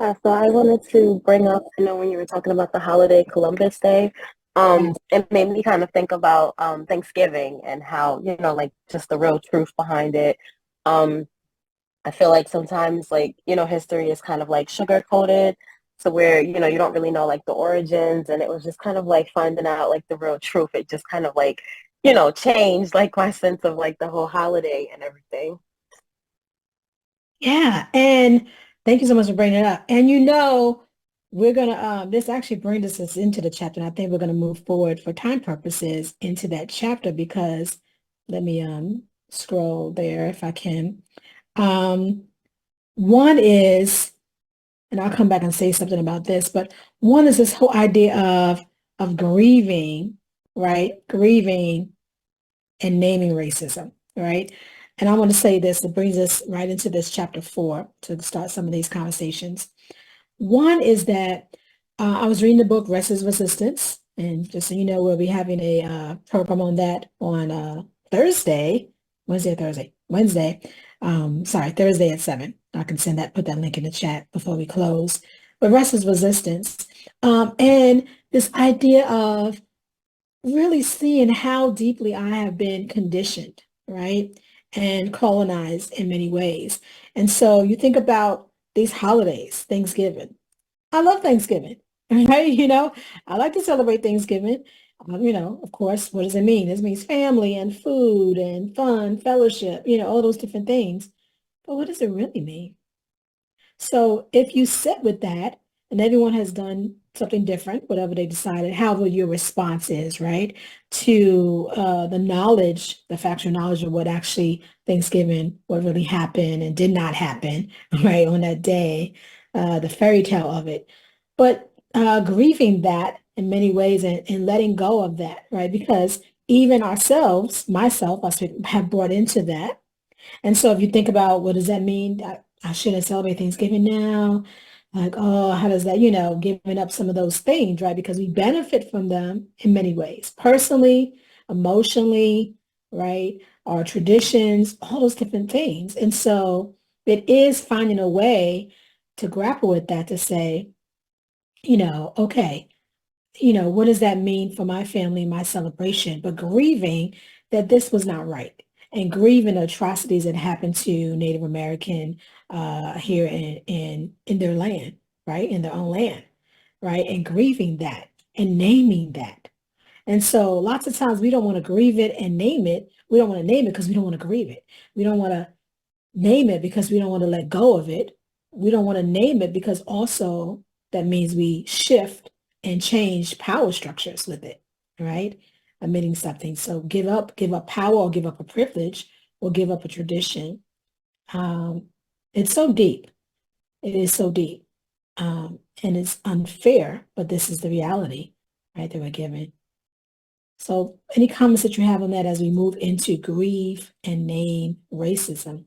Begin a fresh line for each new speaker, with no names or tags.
So I wanted to bring up, when you were talking about the holiday Columbus Day,
Yes.
it made me kind of think about Thanksgiving and how, like just the real truth behind it. Um, I feel like sometimes history is kind of like sugar coated. So where, you don't really know like the origins, and it was just kind of like finding out like the real truth. It just kind of like, changed like my sense of like the whole holiday and everything.
Yeah, and thank you so much for bringing it up. And we're gonna this actually brings us into the chapter, and I think we're gonna move forward for time purposes into that chapter because let me scroll there if I can. Um, one is, and I'll come back and say something about this, but one is this whole idea of grieving, right? Grieving and naming racism, right? And I want to say this, it brings us right into this chapter 4 to start some of these conversations. One is that I was reading the book Rest is Resistance, and just so you know, we'll be having a program on that on Thursday, Wednesday or Thursday, Wednesday. Sorry, Thursday at 7. I can put that link in the chat before we close. But Rest is Resistance. And this idea of really seeing how deeply I have been conditioned, right? And colonized in many ways. And so you think about these holidays, Thanksgiving. I love Thanksgiving, right? I like to celebrate Thanksgiving. Of course, what does it mean? This means family and food and fun, fellowship, all those different things. But what does it really mean? So if you sit with that, and everyone has done something different, whatever they decided, however your response is, right, to the knowledge, the factual knowledge of what actually Thanksgiving, what really happened and did not happen, right, on that day, the fairy tale of it. But grieving that in many ways and letting go of that, right, because even ourselves, myself, I have brought into that. And so if you think about what does that mean? I shouldn't celebrate Thanksgiving now. Like, oh, how does that, giving up some of those things, right? Because we benefit from them in many ways, personally, emotionally, right? Our traditions, all those different things. And so it is finding a way to grapple with that to say, okay, what does that mean for my family, my celebration? But grieving that this was not right and grieving atrocities that happened to Native American here in their land, right? In their own land, right? And grieving that and naming that. And so lots of times we don't want to grieve it and name it. We don't want to name it because we don't want to grieve it. We don't want to name it because we don't want to let go of it. We don't want to name it because also that means we shift and change power structures with it, right? Admitting something. So give up power or give up a privilege or give up a tradition. Um, it's so deep. It is so deep. And it's unfair, but this is the reality, right, that we're given. So any comments that you have on that as we move into grieve and name racism?